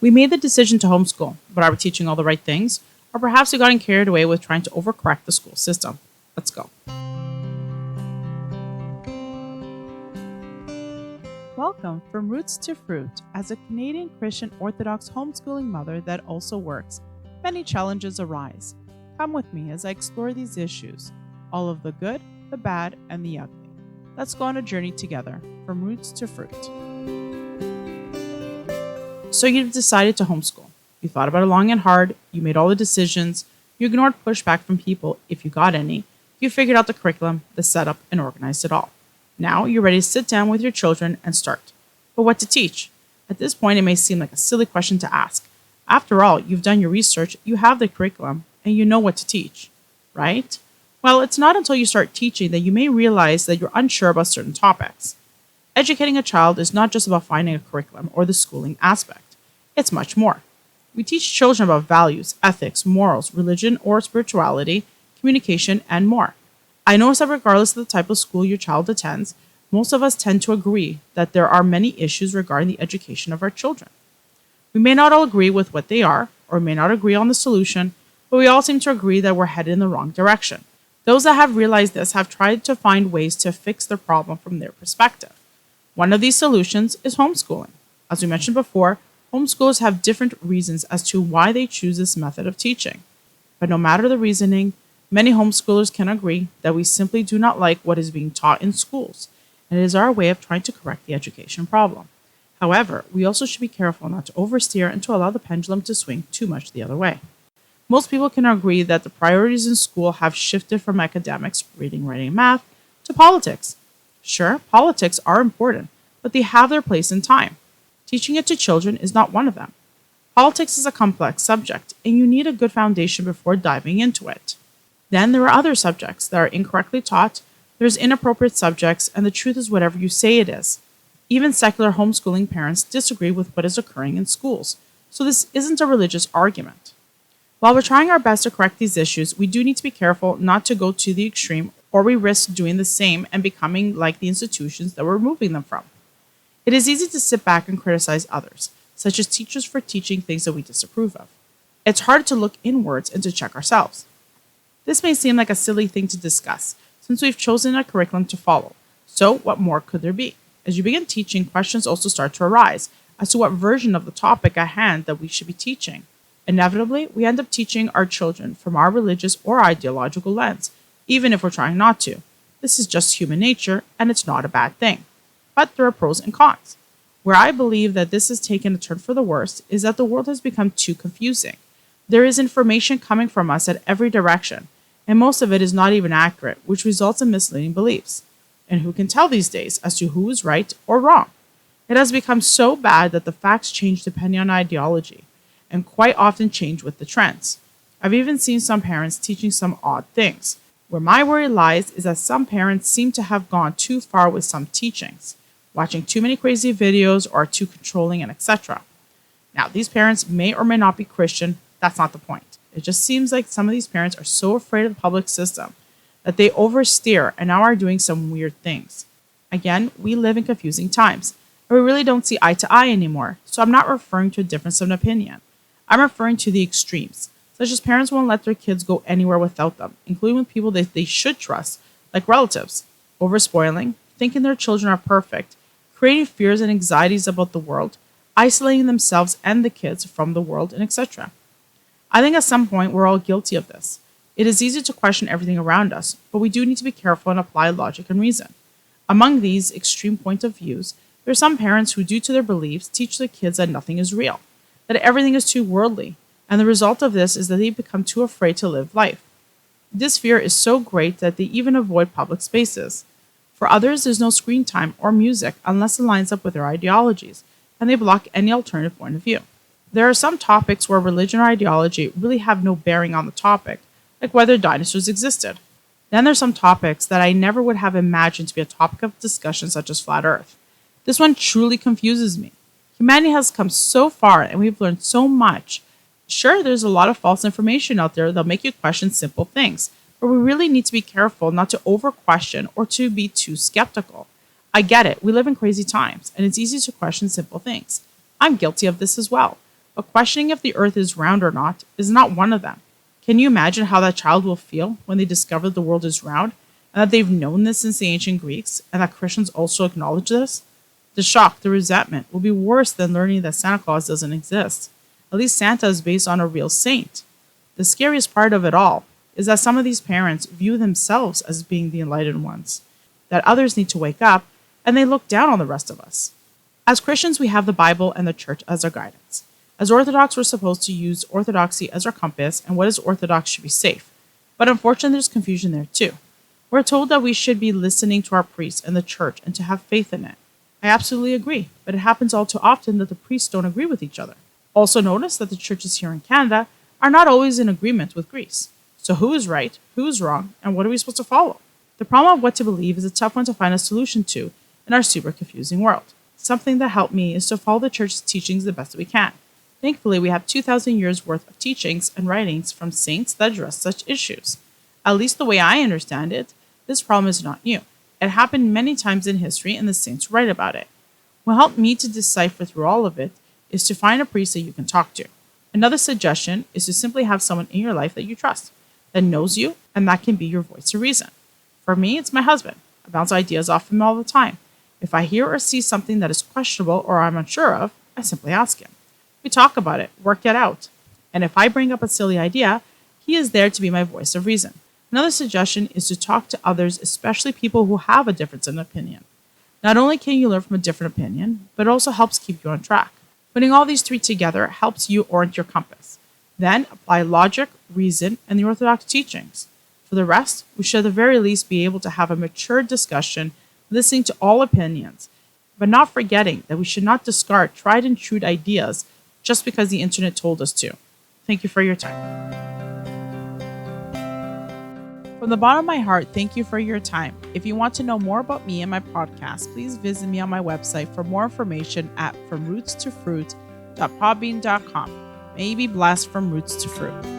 We made the decision to homeschool, but are we teaching all the right things? Or perhaps we gotten carried away with trying to overcorrect the school system. Let's go. Welcome from Roots to Fruit. As a Canadian Christian Orthodox homeschooling mother that also works, many challenges arise. Come with me as I explore these issues, all of the good, the bad, and the ugly. Let's go on a journey together, from roots to fruit. So you've decided to homeschool. You thought about it long and hard, you made all the decisions, you ignored pushback from people, if you got any, you figured out the curriculum, the setup, and organized it all. Now you're ready to sit down with your children and start. But what to teach? At this point, it may seem like a silly question to ask. After all, you've done your research, you have the curriculum, and you know what to teach, right? Well, it's not until you start teaching that you may realize that you're unsure about certain topics. Educating a child is not just about finding a curriculum or the schooling aspect. It's much more. We teach children about values, ethics, morals, religion or spirituality, communication, and more. I notice that regardless of the type of school your child attends, most of us tend to agree that there are many issues regarding the education of our children. We may not all agree with what they are, or may not agree on the solution, but we all seem to agree that we're headed in the wrong direction. Those that have realized this have tried to find ways to fix the problem from their perspective. One of these solutions is homeschooling. As we mentioned before, homeschoolers have different reasons as to why they choose this method of teaching. But no matter the reasoning, many homeschoolers can agree that we simply do not like what is being taught in schools, and it is our way of trying to correct the education problem. However, we also should be careful not to oversteer and to allow the pendulum to swing too much the other way. Most people can agree that the priorities in school have shifted from academics, reading, writing, and math, to politics. Sure, politics are important, but they have their place in time. Teaching it to children is not one of them. Politics is a complex subject, and you need a good foundation before diving into it. Then there are other subjects that are incorrectly taught, there's inappropriate subjects, and the truth is whatever you say it is. Even secular homeschooling parents disagree with what is occurring in schools, so this isn't a religious argument. While we're trying our best to correct these issues, we do need to be careful not to go to the extreme, or we risk doing the same and becoming like the institutions that we're removing them from. It is easy to sit back and criticize others, such as teachers for teaching things that we disapprove of. It's hard to look inwards and to check ourselves. This may seem like a silly thing to discuss, since we've chosen a curriculum to follow. So what more could there be? As you begin teaching, questions also start to arise as to what version of the topic at hand that we should be teaching. Inevitably, we end up teaching our children from our religious or ideological lens, even if we're trying not to. This is just human nature, and it's not a bad thing. But there are pros and cons. Where I believe that this has taken a turn for the worse is that the world has become too confusing. There is information coming from us at every direction, and most of it is not even accurate, which results in misleading beliefs. And who can tell these days as to who is right or wrong? It has become so bad that the facts change depending on ideology, and quite often change with the trends. I've even seen some parents teaching some odd things. Where my worry lies is that some parents seem to have gone too far with some teachings, watching too many crazy videos or too controlling and etc. Now, these parents may or may not be Christian, that's not the point. It just seems like some of these parents are so afraid of the public system that they oversteer and now are doing some weird things. Again, we live in confusing times, and we really don't see eye to eye anymore, so I'm not referring to a difference of opinion. I'm referring to the extremes, such as parents won't let their kids go anywhere without them, including with people that they should trust, like relatives, overspoiling, thinking their children are perfect, creating fears and anxieties about the world, isolating themselves and the kids from the world, and etc. I think at some point we're all guilty of this. It is easy to question everything around us, but we do need to be careful and apply logic and reason. Among these extreme points of views, there are some parents who, due to their beliefs, teach their kids that nothing is real, that everything is too worldly, and the result of this is that they become too afraid to live life. This fear is so great that they even avoid public spaces. For others, there's no screen time or music unless it lines up with their ideologies, and they block any alternative point of view. There are some topics where religion or ideology really have no bearing on the topic, like whether dinosaurs existed. Then there's some topics that I never would have imagined to be a topic of discussion, such as flat Earth. This one truly confuses me. Humanity has come so far and we've learned so much. Sure, there's a lot of false information out there that'll make you question simple things, but we really need to be careful not to over-question or to be too skeptical. I get it, we live in crazy times, and it's easy to question simple things. I'm guilty of this as well. but questioning if the earth is round or not is not one of them. Can you imagine how that child will feel when they discover the world is round and that they've known this since the ancient Greeks and that Christians also acknowledge this? The shock, the resentment will be worse than learning that Santa Claus doesn't exist. At least Santa is based on a real saint. The scariest part of it all is that some of these parents view themselves as being the enlightened ones, that others need to wake up, and they look down on the rest of us. As Christians, we have the Bible and the church as our guidance. As Orthodox, we're supposed to use orthodoxy as our compass, and what is orthodox should be safe. But unfortunately, there's confusion there too. We're told that we should be listening to our priests and the church and to have faith in it. I absolutely agree, but it happens all too often that the priests don't agree with each other. Also notice that the churches here in Canada are not always in agreement with Greece. So who is right, who is wrong, and what are we supposed to follow? The problem of what to believe is a tough one to find a solution to in our super confusing world. Something that helped me is to follow the church's teachings the best we can. Thankfully, we have 2,000 years worth of teachings and writings from saints that address such issues. At least the way I understand it, this problem is not new. It happened many times in history and the saints write about it. What helped me to decipher through all of it is to find a priest that you can talk to. Another suggestion is to simply have someone in your life that you trust, that knows you, and that can be your voice of reason. For me, it's my husband. I bounce ideas off him all the time. If I hear or see something that is questionable or I'm unsure of, I simply ask him. We talk about it, work it out. And if I bring up a silly idea, he is there to be my voice of reason. Another suggestion is to talk to others, especially people who have a difference in opinion. Not only can you learn from a different opinion, but it also helps keep you on track. Putting all these three together helps you orient your compass. Then apply logic, reason, and the orthodox teachings. For the rest, we should at the very least be able to have a mature discussion, listening to all opinions, but not forgetting that we should not discard tried and true ideas just because the internet told us to. Thank you for your time. From the bottom of my heart, thank you for your time. If you want to know more about me and my podcast, please visit me on my website for more information at fromrootstofruit.podbean.com. May you be blessed from roots to fruit.